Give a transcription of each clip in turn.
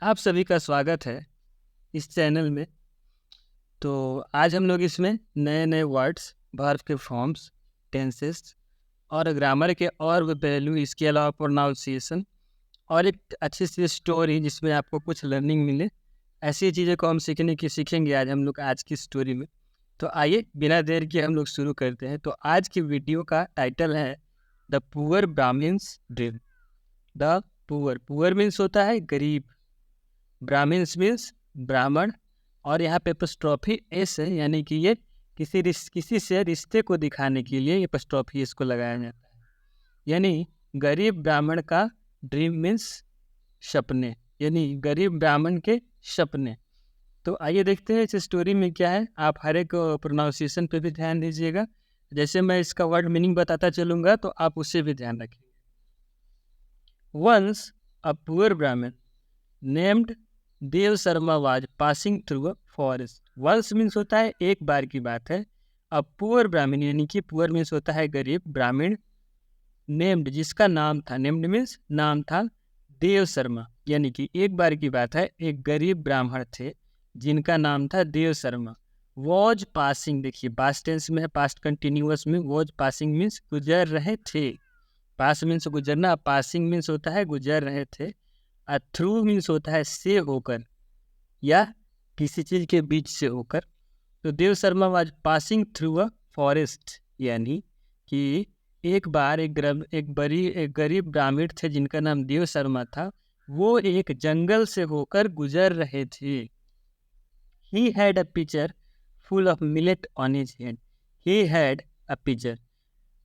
आप सभी का स्वागत है इस चैनल में। तो आज हम लोग इसमें नए नए वर्ड्स, वर्ब के फॉर्म्स, टेंसेस और ग्रामर के और भी पहलू, इसके अलावा प्रोनाउंसिएशन और एक अच्छी सी स्टोरी जिसमें आपको कुछ लर्निंग मिले, ऐसी चीज़ें को हम सीखेंगे आज हम लोग आज की स्टोरी में। तो आइए बिना देर के हम लोग शुरू करते हैं। तो आज की वीडियो का टाइटल है the poor Brahmin's dream. The poor means होता है गरीब, ब्राह्मण्स मीन्स ब्राह्मण, और यहाँ पे एपस्ट्रॉफी एस है, यानी कि ये किसी से रिश्ते को दिखाने के लिए एपस्ट्रॉफी एस को लगाया जाता है। यानी गरीब ब्राह्मण का ड्रीम मीन्स सपने, यानी गरीब ब्राह्मण के सपने। तो आइए देखते हैं इस स्टोरी में क्या है। आप हर एक प्रोनाउंसिएशन पे भी ध्यान दीजिएगा। जैसे मैं इसका वर्ड मीनिंग बताता चलूँगा तो आप उससे भी ध्यान रखिएगा। Once a poor Brahmin named Dev Sharma was passing through a forest. Once means होता है एक बार की बात है। अब पुअर ब्राह्मण यानी कि पुअर मीन्स होता है गरीब, ब्राह्मण नेम्ड जिसका नाम था, नेम्ड मीन्स नाम था, देव शर्मा यानी कि एक बार की बात है, एक गरीब ब्राह्मण थे जिनका नाम था देव शर्मा। वॉज पासिंग, देखिए पास्ट टेंस में है, पास्ट कंटिन्यूअस में। वॉज पासिंग मीन्स गुजर रहे थे, पास मीन्स गुजरना, पासिंग मीन्स होता है गुजर रहे थे। थ्रू मीन्स होता है से होकर या किसी चीज के बीच से होकर। तो Dev Sharma was passing through a forest, यानी कि एक बार एक गरीब ब्राह्मण थे जिनका नाम देव शर्मा था, वो एक जंगल से होकर गुजर रहे थे। He had a pitcher full of millet on his head. He had a pitcher,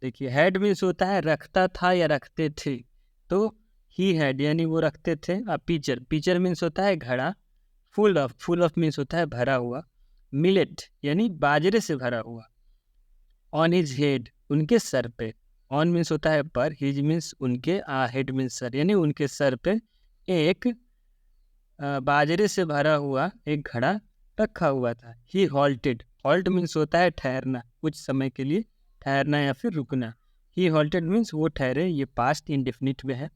देखिए हैड मीन्स होता है रखता था या रखते थे, तो ही हैड यानी वो रखते थे। पिचर, पिचर मीन्स होता है घड़ा। फुल ऑफ मीन्स होता है भरा हुआ। मिलेट यानी बाजरे से भरा हुआ। ऑन हिज हेड उनके सर पे, ऑन मीन्स होता है पर, हिज मीन्स उनके, हेड मीन्स सर, यानी उनके सर पे एक बाजरे से भरा हुआ एक घड़ा रखा हुआ था। ही हॉल्टेड, हॉल्ट मीन्स होता है ठहरना, कुछ समय के लिए ठहरना या फिर रुकना। ही हॉल्टेड मीन्स वो ठहरे, ये पास्ट इंडेफिनिट में है।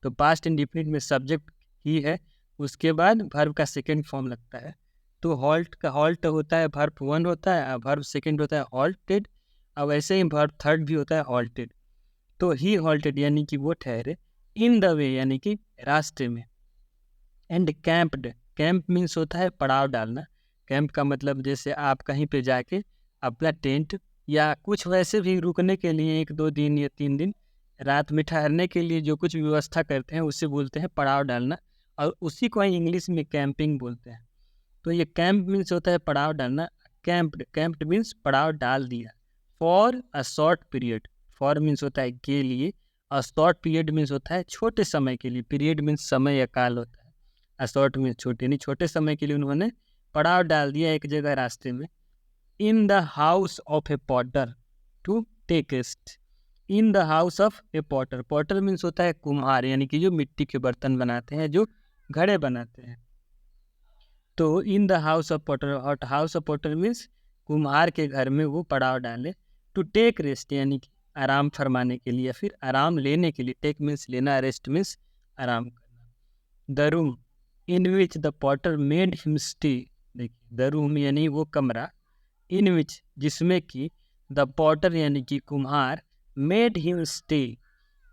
तो पास्ट इंडेफिनिट में सब्जेक्ट ही है, उसके बाद वर्ब का सेकंड फॉर्म लगता है। तो हॉल्ट का हॉल्ट होता है वर्ब वन होता है, वर्ब सेकंड होता है हॉल्टेड, और वैसे ही वर्ब थर्ड भी होता है हॉल्टेड। तो ही हॉल्टेड यानी कि वो ठहरे, इन द वे यानी कि रास्ते में, एंड कैंप्ड, कैंप मीन्स होता है पड़ाव डालना। कैंप का मतलब जैसे आप कहीं पे जाके अपना टेंट या कुछ वैसे भी रुकने के लिए 1-2 दिन या 3 दिन रात में ठहरने के लिए जो कुछ व्यवस्था करते हैं उसे बोलते हैं पड़ाव डालना, और उसी को इंग्लिश में कैंपिंग बोलते हैं। तो ये कैंप मीन्स होता है पड़ाव डालना। कैंप्ड, कैंप्ड मीन्स पड़ाव डाल दिया। For a short period, for means होता है के लिए, और शॉर्ट पीरियड मीन्स होता है छोटे समय के लिए। पीरियड मीन्स समय या काल होता है, शॉर्ट मीन्स छोटे, नहीं छोटे समय के लिए उन्होंने पड़ाव डाल दिया एक जगह रास्ते में। In the house of a potter to take rest. In the house of a potter, potter means होता है कुम्हार, यानी कि जो मिट्टी के बर्तन बनाते हैं, जो घड़े बनाते हैं। तो इन the house of Potter, house of Potter means कुम्हार के घर में वो पड़ाव डाले। टू टेक रेस्ट यानी कि आराम फरमाने के लिए या फिर आराम लेने के लिए। टेक मीन्स लेना, रेस्ट मीन्स आराम करना। The room in which the Potter made him stay, देखिए द रूम यानी वो कमरा, इन विच जिसमें कि, द पॉटर यानी कि कुम्हार, मेड हिम स्टे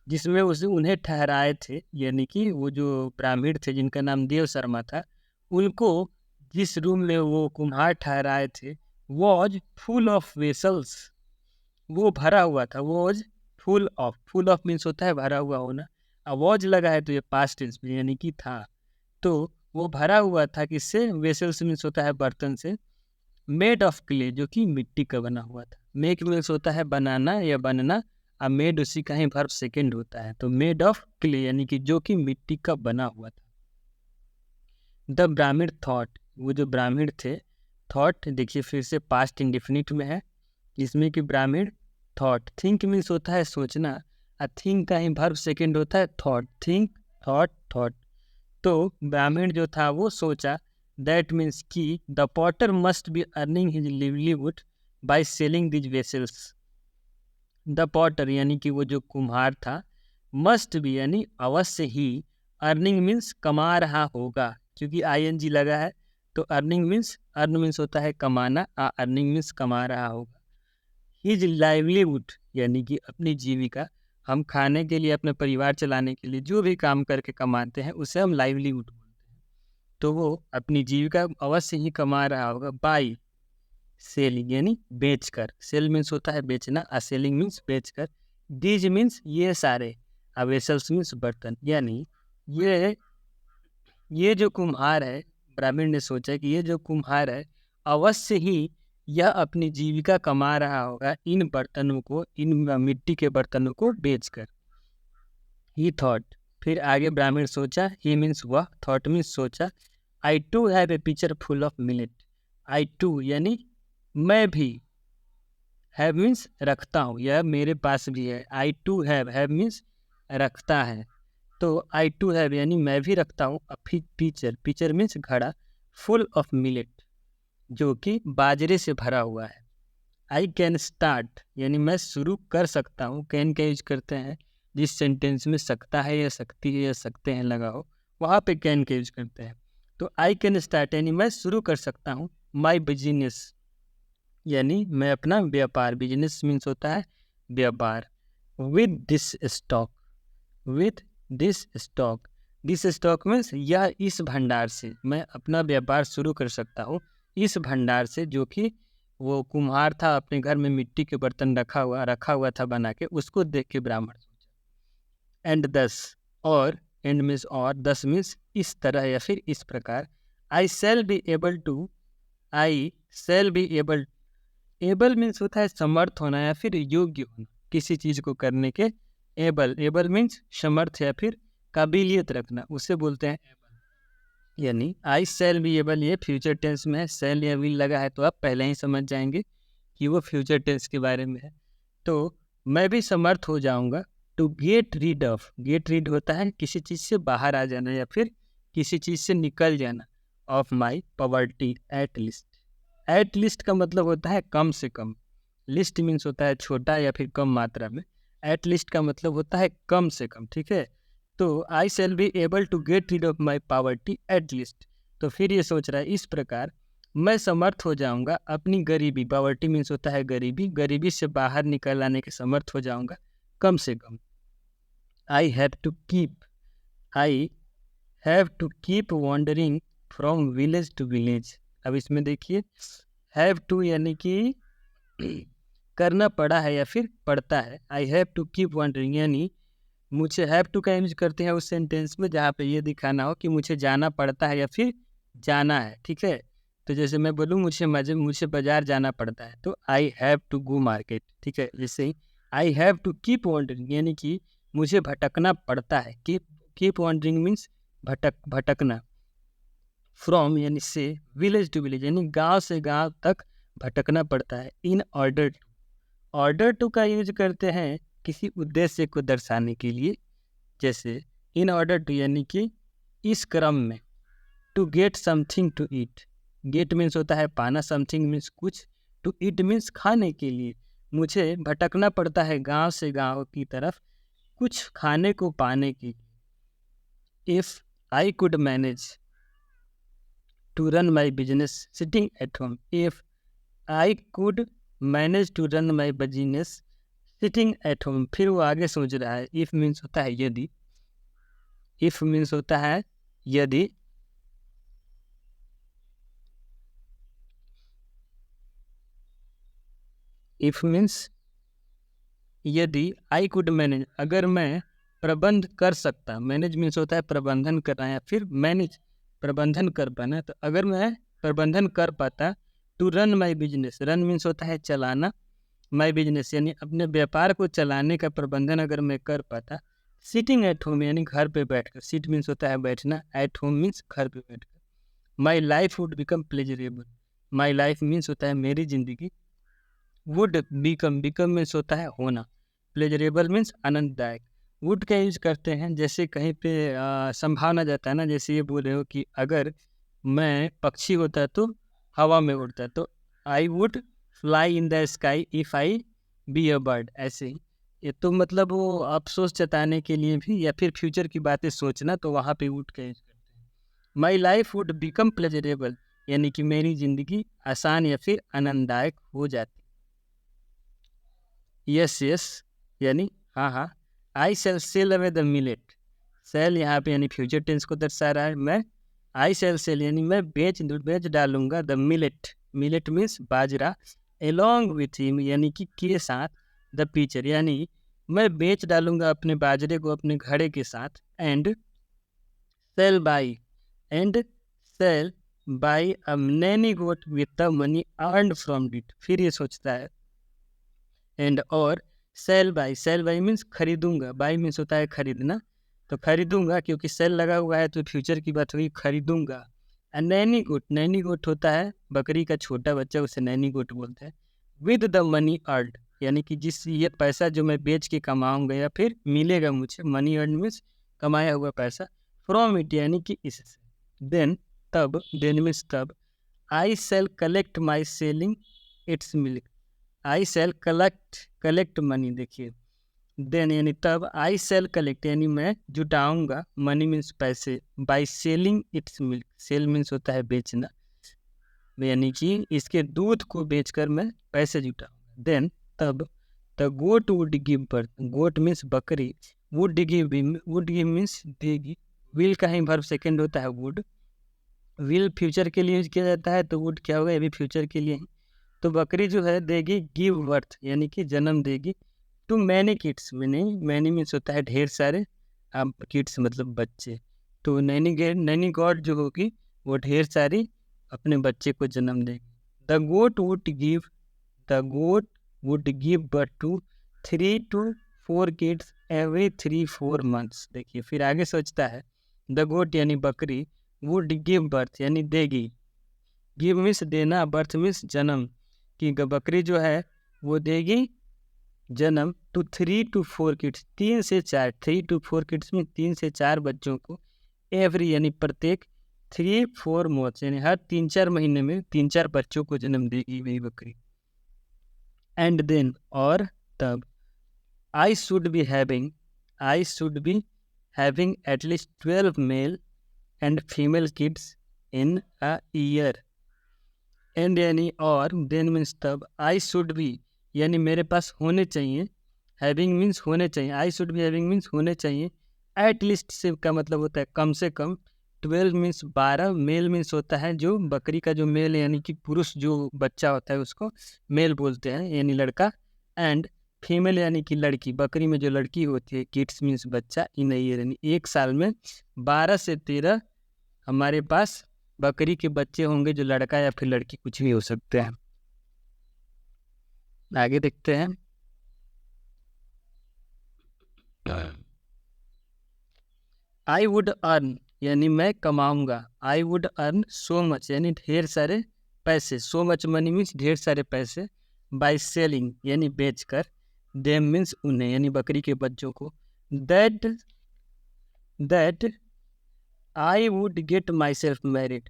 जिसमें उसे उन्हें ठहराए थे, यानी कि वो जो ब्राह्मण थे जिनका नाम देव शर्मा था, उनको जिस रूम में वो कुम्हार ठहराए थे, वॉज फुल ऑफ वेसल्स, वो भरा हुआ था। Was full of, full of means होता है भरा हुआ होना, और वॉज लगा है तो ये पास्ट टेंस में यानी कि था। तो वो भरा हुआ था किससे, वेसल्स मीन्स होता है बर्तन से। मेड ऑफ क्ले जो कि मिट्टी का बना हुआ था। मेक मीन्स होता है बनाना या बनना, और मेड उसी का ही वर्ब सेकंड होता है। तो मेड ऑफ क्ले यानी कि जो कि मिट्टी का बना हुआ था। द ब्राह्मण थॉट, वो जो ब्राह्मण थे, थॉट देखिए फिर से पास्ट इंडिफिनिट में है, जिसमें कि ब्राह्मण थॉट, थिंक मीन्स होता है सोचना, और थिंक का ही वर्ब सेकंड होता है थॉट। Think, thought, thought. तो ब्राह्मण जो था वो सोचा, दैट मीन्स कि the Potter must be earning his livelihood by selling these vessels. The Potter यानी कि वो जो कुम्हार था, मस्ट बी यानी अवश्य ही, अर्निंग मीन्स कमा रहा होगा, क्योंकि ING लगा है तो अर्निंग मीन्स होता है कमाना, अर्निंग मीन्स कमा रहा होगा। हिज लाइवलीहुड यानी कि अपनी जीविका, हम खाने के लिए, अपने परिवार चलाने के लिए जो भी काम करके कमाते हैं उसे हम लाइवलीहुड बोलते हैं। तो वो अपनी जीविका अवश्य ही कमा रहा होगा बाई सेलिंग यानी बेचकर। सेल मीन्स होता है बेचना, सेलिंग मीन्स बेचकर। दीज मीन्स ये सारे, वेसल्स मीन्स बर्तन। यानी ये जो कुम्हार है, ब्राह्मण ने सोचा कि ये जो कुम्हार है अवश्य ही यह अपनी जीविका कमा रहा होगा इन बर्तनों को, इन मिट्टी के बर्तनों को बेचकर। ही थॉट, फिर आगे ब्राह्मण सोचा, ही मीन्स वह, थॉट मीन्स सोचा। I too have a pitcher full of millet. I too यानी मैं भी, हैव मीन्स रखता हूँ, यह मेरे पास भी है। आई टू हैव मीन्स रखता है, तो आई टू हैव यानी मैं भी रखता हूँ पिचर मीन्स घड़ा, फुल ऑफ मिलेट जो कि बाजरे से भरा हुआ है। आई कैन स्टार्ट यानी मैं शुरू कर सकता हूँ। कैन का यूज करते हैं जिस सेंटेंस में सकता है या सकती है या सकते हैं लगा हो, वहाँ पे कैन का यूज करते हैं। तो आई कैन स्टार्ट यानी मैं शुरू कर सकता हूँ माई बिजनेस यानी मैं अपना व्यापार, बिजनेस मीन्स होता है व्यापार। With this stock, with this stock means यह इस भंडार से, मैं अपना व्यापार शुरू कर सकता हूँ इस भंडार से, जो कि वो कुम्हार था अपने घर में मिट्टी के बर्तन रखा हुआ था बना के, उसको देख के ब्राह्मण सोचा। एंड 10 और, एंड मीन्स और, 10 मीन्स इस तरह या फिर इस प्रकार। I shall be able, able means होता है समर्थ होना या फिर योग्य होना किसी चीज को करने के। एबल मीन्स समर्थ या फिर काबिलियत रखना, उसे बोलते हैं एबल। यानी आई शैल बी एबल ये फ्यूचर टेंस में है, शैल या विल लगा है तो आप पहले ही समझ जाएंगे कि वो फ्यूचर टेंस के बारे में है। तो मैं भी समर्थ हो जाऊंगा to get rid of, get rid होता है किसी चीज से बाहर आ जाना या फिर किसी चीज से निकल जाना, of my poverty at least. At least का मतलब होता है कम से कम, लिस्ट मीन्स होता है छोटा या फिर कम मात्रा में, एट लीस्ट का मतलब होता है कम से कम, ठीक है। तो I shall be able to get rid of my poverty at least, तो फिर ये सोच रहा है इस प्रकार मैं समर्थ हो जाऊंगा अपनी गरीबी, पॉवर्टी मीन्स होता है गरीबी, गरीबी से बाहर निकल आने के समर्थ हो जाऊंगा कम से कम। I have to keep wandering from village to village. अब इसमें देखिए हैव टू यानी कि करना पड़ा है या फिर पड़ता है। I have to keep wandering यानी मुझे हैव टू का यूज करते हैं उस सेंटेंस में जहाँ पे ये दिखाना हो कि मुझे जाना पड़ता है या फिर जाना है, ठीक है। तो जैसे मैं बोलूँ मुझे बाजार जाना पड़ता है तो I have to go market, ठीक है। जैसे ही I have to keep wandering यानी कि मुझे भटकना पड़ता है। कीप वॉन्डरिंग मीन्स भटकना। फ्रॉम यानी से, विलेज टू विलेज यानी गांव से गांव तक भटकना पड़ता है। इन ऑर्डर टू का यूज करते हैं किसी उद्देश्य को दर्शाने के लिए, जैसे इन ऑर्डर टू यानी कि इस क्रम में। To get something to eat, get means होता है पाना, समथिंग मीन्स कुछ, टू ईट मीन्स खाने के लिए। मुझे भटकना पड़ता है गांव से गांव की तरफ कुछ खाने को पाने के लिए। If I could manage to run my business sitting at home, if I could manage to run my business sitting at home, फिर वो आगे सोच रहा है। इफ मीन्स होता है यदि, इफ मीन्स होता है यदि, इफ मीन्स यदि, आई कुड मैनेज अगर मैं प्रबंध कर सकता, मैनेज मीन्स होता है प्रबंधन करना या फिर मैनेज प्रबंधन कर पाना, तो अगर मैं प्रबंधन कर पाता to run my business, run means होता है चलाना, माई बिजनेस यानी अपने व्यापार को चलाने का प्रबंधन अगर मैं कर पाता। सिटिंग एट होम यानी घर पे बैठकर, सिट मीन्स होता है बैठना, एट होम मीन्स घर पे बैठकर। My life would become pleasurable, my life means होता है मेरी जिंदगी, वुड बिकम मीन्स होता है होना, प्लेजरेबल मीन्स आनंददायक। वुड का यूज करते हैं जैसे कहीं पे संभावना जाता है ना, जैसे ये बोल रहे हो कि अगर मैं पक्षी होता तो हवा में उड़ता, तो I would fly in the sky if I be a bird, ऐसे ही। ये तो मतलब वो अफसोस जताने के लिए भी या फिर फ्यूचर की बातें सोचना, तो वहाँ पे वुड का यूज करते हैं। My life would become pleasurable, यानी कि मेरी जिंदगी आसान या फिर आनंददायक हो जाती। यस यस यानी हाँ हाँ। I shall sell away the millet, sell यहाँ पे यानी फ्यूचर टेंस को दर्शा रहा है। मैं आई सेल सेल यानी मैं बेच डालूंगा the millet, millet means bajra, along with him यानी कि के साथ, द पीचर यानी मैं बेच डालूंगा अपने बाजरे को अपने घड़े के साथ, and shall buy, and shall buy a nanny goat with the money earned from it. फिर ये सोचता है एंड और सेल बाई मीन्स खरीदूंगा, बाई मीन्स होता है खरीदना, तो खरीदूंगा क्योंकि सेल लगा हुआ है तो फ्यूचर की बात हुई, खरीदूंगा। नैनी गोट होता है बकरी का छोटा बच्चा, उसे नैनी गोट बोलते हैं। विद द मनी अर्ड यानी कि जिस ये पैसा जो मैं बेच के कमाऊंगा या फिर मिलेगा मुझे, मनी अर्न मीन्स कमाया हुआ पैसा, फ्रॉम इट यानी कि इससे। देन मीन्स तब, I shall collect my selling its milk, I shall collect money, देखिए देन यानी तब, आई सेल कलेक्ट यानी मैं जुटाऊंगा, मनी मीन्स पैसे, by selling its milk, sell means होता है बेचना, यानी कि इसके दूध को बेचकर मैं पैसे जुटाऊंगा। देन तब, the goat would give birth, goat means बकरी, वुड गिव मीन्स देगी, विल का ही वर्ब सेकेंड होता है वुड, विल फ्यूचर के लिए यूज किया जाता है तो वुड क्या होगा, ये भी फ्यूचर के लिए ही। तो बकरी जो है देगी गिव बर्थ यानी कि जन्म देगी, to many kids, many means होता है ढेर सारे, अब किड्स मतलब बच्चे, तो नैनी गॉड जो होगी वो ढेर सारी अपने बच्चे को जन्म देगी। The goat would give birth to 3 to 4 kids every 3-4 months। देखिए फिर आगे सोचता है, द गोट यानी बकरी, वुड गिव बर्थ यानी देगी, गिव मीन्स देना, बर्थ मीन्स जन्म, कि बकरी जो है वो देगी जन्म, टू 3 to 4 किड्स, 3 से 4, 3 to 4 किड्स में 3 से 4 बच्चों को, एवरी यानी प्रत्येक, 3-4 months यानी हर 3-4 महीने में 3-4 बच्चों को जन्म देगी वही बकरी। एंड देन और तब, I should be having at least 12 male and female kids in a year. And यानी और, देन मीन्स तब, आई शुड बी यानी मेरे पास होने चाहिए, हैविंग मीन्स होने चाहिए, I should be having means होने चाहिए, एट लिस्ट से का मतलब होता है कम से कम, 12 मीन्स 12, मेल मीन्स होता है जो बकरी का जो मेल यानी कि पुरुष जो बच्चा होता है उसको मेल बोलते हैं यानी लड़का, एंड फीमेल यानी कि लड़की, बकरी में जो लड़की होती है, किड्स मीन्स बच्चा, इन ईयर यानी एक साल में 12 से 13 हमारे पास बकरी के बच्चे होंगे, जो लड़का या फिर लड़की कुछ भी हो सकते हैं। आगे देखते हैं, आई वुड अर्न यानी मैं कमाऊंगा, I would earn so much यानी ढेर सारे पैसे, सो मच मनी मीन्स ढेर सारे पैसे, बाय सेलिंग यानी बेचकर, देम मीन्स उन्हें यानी बकरी के बच्चों को, that I would get my self married,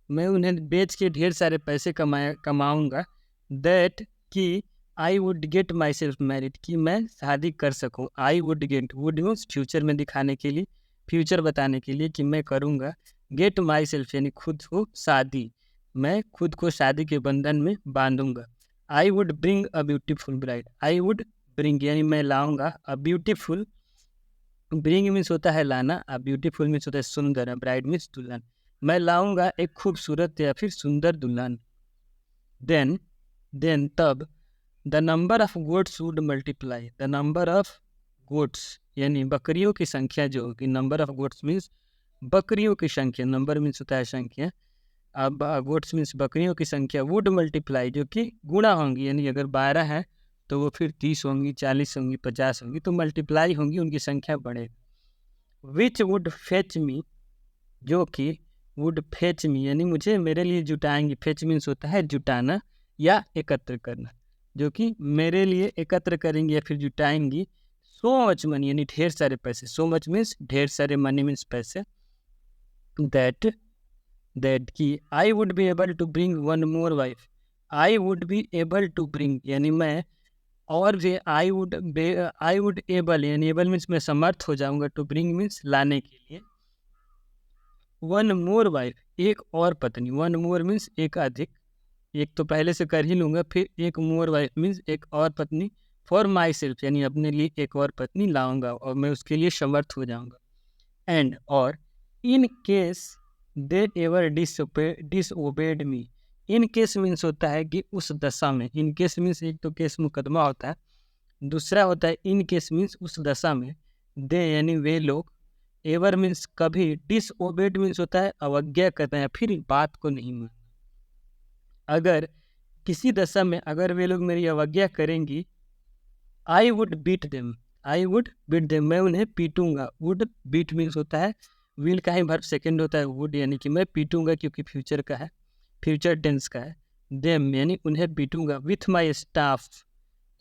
मैं उन्हें बेच के ढेर सारे पैसे कमाऊंगा, दैट कि I would get my self married कि मैं शादी कर सकूं, I would get, would means future में दिखाने के लिए, फ्यूचर बताने के लिए कि मैं करूंगा, गेट माई सेल्फ यानी खुद को शादी, मैं खुद को शादी के बंधन में बांधूंगा। I would bring a beautiful bride, I would bring यानी मैं लाऊंगा, अ ब्यूटीफुल, ब्रिंग मीन्स होता है लाना, अ ब्यूटीफुल मीन्स होता है सुंदर, ब्राइड मीन्स दुल्हन, मैं लाऊंगा एक खूबसूरत या फिर सुंदर दुल्हन। देन तब, the number of goats would multiply, the number of goats यानी बकरियों की संख्या जो होगी, नंबर ऑफ गोट्स मीन्स बकरियों की संख्या, नंबर मीन्स होता है संख्या, अब गोट्स मीन्स बकरियों की संख्या, वुड मल्टीप्लाई जो कि गुणा होंगी, यानी अगर 12 है तो वो फिर 30 होंगी, 40 होंगी, 50 होंगी, तो मल्टीप्लाई होंगी, उनकी संख्या बढ़ेगी। विच वुड फेच मी, जो कि वुड फेच मी यानी मुझे मेरे लिए जुटाएंगी, फेच मीन्स होता है जुटाना या एकत्र करना, जो कि मेरे लिए एकत्र करेंगी या फिर जुटाएंगी, सो मच मनी यानी ढेर सारे पैसे, सो मच मीन्स ढेर सारे, मनी मीन्स पैसे, दैट कि I would be able to bring one more wife, I would be able to bring यानी मैं और भी, आई वुड एबल यानी एबल मीन्स मैं समर्थ हो जाऊंगा, टू ब्रिंग मीन्स लाने के लिए, वन मोर वाइफ, एक और पत्नी। वन मोर मीन्स एक अधिक, एक तो पहले से कर ही लूँगा, फिर एक मोर वाइफ मीन्स एक और पत्नी। फॉर माई सेल्फ यानी अपने लिए एक और पत्नी लाऊंगा और मैं उसके लिए समर्थ हो जाऊंगा। एंड और in case they ever disobey me. In case means होता है कि उस दशा में, इन केस मीन्स एक तो केस मुकदमा होता है, दूसरा होता है इन केस मीन्स उस दशा में, दे यानी वे लोग, एवर मीन्स कभी, डिसओबेड मीन्स होता है अवज्ञा करना या फिर बात को नहीं मानना। अगर किसी दशा में अगर वे लोग मेरी अवज्ञा करेंगी, I would beat them, I would beat them, मैं उन्हें पीटूंगा। वुड बीट मीन्स होता है विल का ही वर्ब सेकंड होता है वुड, यानी कि मैं पीटूंगा क्योंकि फ्यूचर का है, फ्यूचर टेंस का है। देम यानी उन्हें पीटूंगा। With my staff,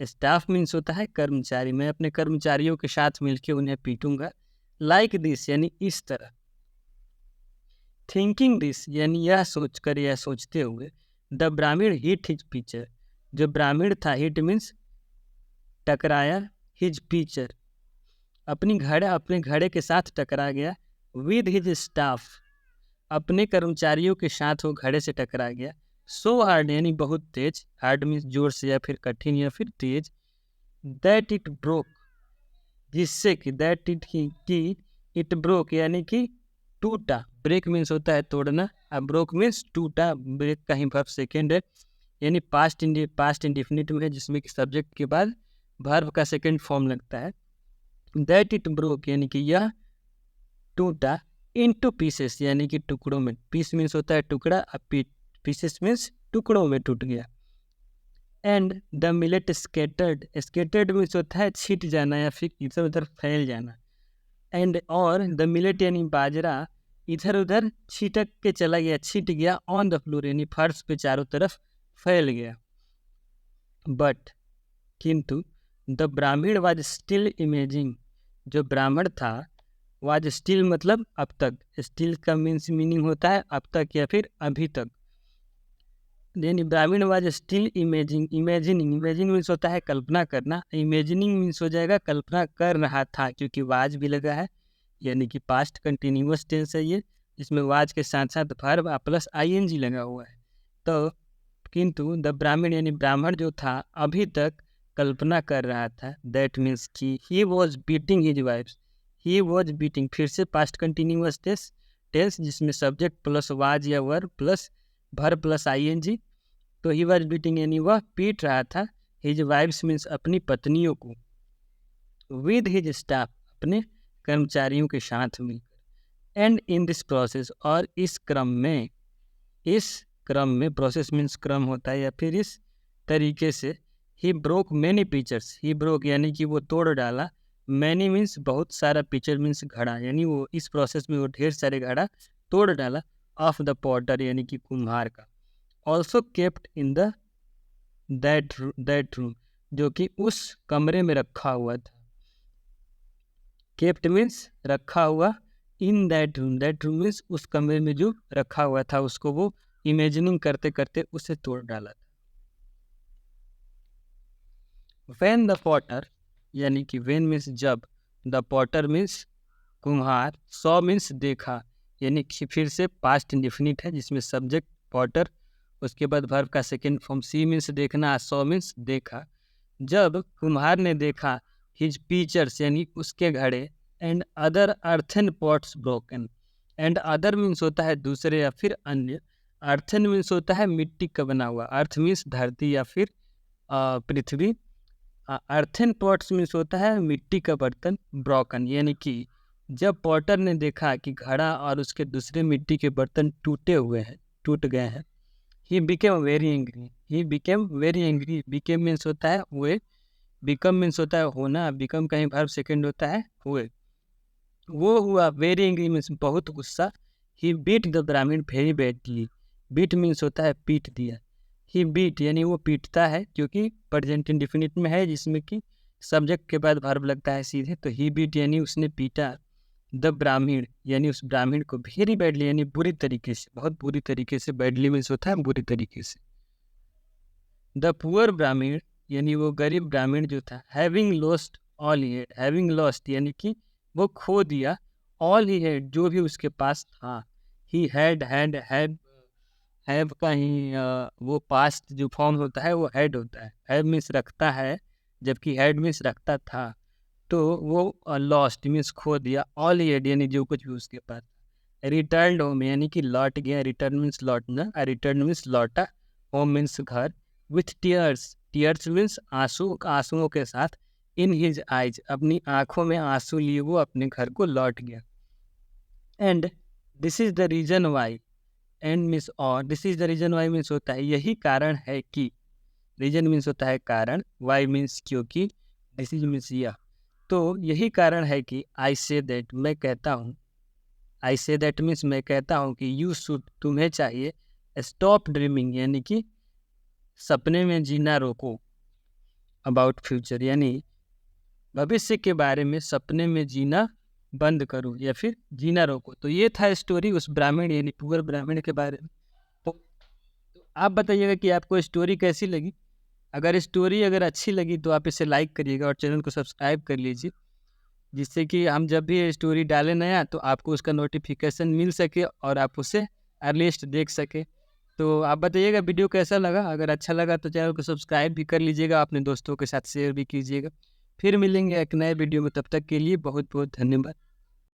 staff means होता है कर्मचारी, मैं अपने कर्मचारियों के साथ मिलकर उन्हें पीटूंगा। लाइक दिस यानी इस तरह। थिंकिंग दिस यानी यह सोचकर या सोचते हुए। द ब्राह्मण हिट हिज पीचर, जो ब्राह्मण था, हिट मीन्स टकराया, हिज पीचर अपने घड़े के साथ टकरा गया। विद हिज स्टाफ, अपने कर्मचारियों के साथ वो घड़े से टकरा गया। सो हार्ड यानी बहुत तेज, हार्ड मीन्स जोर से या फिर कठिन या फिर तेज। दैट इट ब्रोक, जिससे कि, दैट इट की इट ब्रोक यानी कि टूटा। ब्रेक मीन्स होता है तोड़ना, अब ब्रोक मीन्स टूटा। ब्रेक का ही वर्ब सेकेंड है, यानी पास्ट इंडेफिनिट में है, जिसमें कि सब्जेक्ट के बाद वर्ब का सेकेंड फॉर्म लगता है। दैट इट ब्रोक यानी कि यह टूटा। इनटू पीसेस यानी कि टुकड़ों में, पीस मीन्स होता है टुकड़ा, अब पीसेस मीन्स टुकड़ों में टूट गया। And the millet scattered, scattered means होता है छिट जाना या फिर इधर उधर फैल जाना। एंड और द मिलेट यानी बाजरा इधर उधर छिटक के चला गया, छिट गया। ऑन द फ्लोर यानी फर्श पे चारों तरफ फैल गया। बट किंतु, द ब्राह्मण वाज स्टिल इमेजिंग, जो ब्राह्मण था, वाज स्टिल मतलब अब तक, स्टिल का मीनिंग होता है अब तक या फिर अभी तक। यानी ब्राह्मण वाज स्टिल इमेजिनिंग मीन्स होता है कल्पना करना, इमेजिनिंग मीन्स हो जाएगा कल्पना कर रहा था, क्योंकि वाज भी लगा है, यानी कि पास्ट कंटिन्यूअस टेंस है ये, जिसमें वाज के साथ साथ वर्ब प्लस आईएनजी लगा हुआ है। तो किंतु द ब्राह्मण यानी ब्राह्मण जो था अभी तक कल्पना कर रहा था। दैट मीन्स कि he was beating his wife, he was beating, फिर से पास्ट कंटिन्यूअस टेंस जिसमें सब्जेक्ट प्लस वाज या verb plus verb plus ING. तो ही वॉज बीटिंग यानी वह पीट रहा था, हिज वाइफ्स मीन्स अपनी पत्नियों को, विद हिज स्टाफ अपने कर्मचारियों के साथ मिलकर। एंड इन दिस प्रोसेस और इस क्रम में, प्रोसेस मीन्स क्रम होता है या फिर इस तरीके से, he broke many pictures, he broke यानी कि वो तोड़ डाला, मैनी मीन्स बहुत सारा, पिक्चर मीन्स घड़ा, यानी वो इस प्रोसेस में वो ढेर सारे घड़ा तोड़ डाला। ऑफ द पॉटर यानी कि कुम्हार का। Also kept in the that room, जो कि उस कमरे में रखा हुआ था। केप्ट मीन्स रखा हुआ, इन दैट रूम मीन्स उस कमरे में जो रखा हुआ था, उसको वो इमेजिनिंग करते करते उसे तोड़ डाला था। व्हेन द पॉटर यानी कि व्हेन मीन्स जब, द पॉटर मीन्स कुम्हार, सॉ मीन्स देखा, यानी कि फिर से पास्ट इंडेफिनिट है जिसमें सब्जेक्ट पॉटर, उसके बाद वर्ब का सेकेंड फॉर्म सी मीन्स देखना, सॉ मीन्स देखा। जब कुम्हार ने देखा, हिज पिक्चर्स यानी उसके घड़े, and other earthen pots broken, and other means होता है दूसरे या फिर अन्य, अर्थन मीन्स होता है मिट्टी का बना हुआ, अर्थ मीन्स धरती या फिर पृथ्वी, अर्थन पॉट्स मीन्स होता है मिट्टी का बर्तन, ब्रोकन यानी कि जब पॉटर ने देखा कि घड़ा और उसके दूसरे मिट्टी के बर्तन टूट गए हैं, he became very angry, became means होता है हुए, बिकम मीन्स होता है होना, बिकम का ही वर्ब सेकंड होता है हुए, वो हुआ। वेरी एंग्री मीन्स बहुत गुस्सा। ही बीट द ब्राह्मण वेरी बैडली, बीट मीन्स होता है पीट दिया। ही बीट यानी वो पीटता है, क्योंकि प्रेजेंट इंडेफिनिट में है जिसमें कि सब्जेक्ट के बाद वर्ब लगता है सीधे, तो ही बीट यानी उसने पीटा। द ब्राह्मण यानी उस ब्राह्मण को, वेरी बैडली यानी बुरी तरीके से, बहुत बुरी तरीके से, बैडली मीन्स होता है बुरी तरीके से। द पुअर ब्राह्मण यानी वो गरीब ब्राह्मण जो था, having lost all he had, having lost यानी कि वो खो दिया, ऑल ही हैड जो भी उसके पास था, ही हैड हैव का ही वो पास्ट जो फॉर्म होता है वो हैड होता है। हैव मीन्स रखता है, जबकि हैड मीन्स रखता था। तो वो लॉस्ट मीन्स खो दिया। ऑल ही हैड यानी जो कुछ भी उसके पास। रिटर्न होम यानी कि लौट गया। रिटर्न मीन्स लौटना, रिटर्न मीन्स लौटा। होम मीन्स घर। विथ टीयर्स, टीयर्स मीन्स आंसू, आंसुओं के साथ। इन हिज आइज, अपनी आंखों में आंसू लिए वो अपने घर को लौट गया। And this is the reason why, and means और, this is the reason why means होता है यही कारण है कि, रीजन मीन्स होता है कारण, वाई मीन्स क्योंकि, दिस इज मीन्स यह। तो यही कारण है कि आई से दैट, मैं कहता हूँ, आई से दैट मीन्स मैं कहता हूँ कि यू शुड, तुम्हें चाहिए, स्टॉप ड्रीमिंग यानी कि सपने में जीना रोको, अबाउट फ्यूचर यानी भविष्य के बारे में सपने में जीना बंद करो या फिर जीना रोको। तो ये था स्टोरी उस ब्राह्मण यानी पुअर ब्राह्मण के बारे में। तो आप बताइएगा कि आपको स्टोरी कैसी लगी। अगर स्टोरी अगर अच्छी लगी तो आप इसे लाइक करिएगा और चैनल को सब्सक्राइब कर लीजिए, जिससे कि हम जब भी स्टोरी डालें नया तो आपको उसका नोटिफिकेशन मिल सके और आप उसे अर्लीस्ट देख सके। तो आप बताइएगा वीडियो कैसा लगा। अगर अच्छा लगा तो चैनल को सब्सक्राइब भी कर लीजिएगा, अपने दोस्तों के साथ शेयर भी कीजिएगा। फिर मिलेंगे एक नए वीडियो में, तब तक के लिए बहुत बहुत धन्यवाद।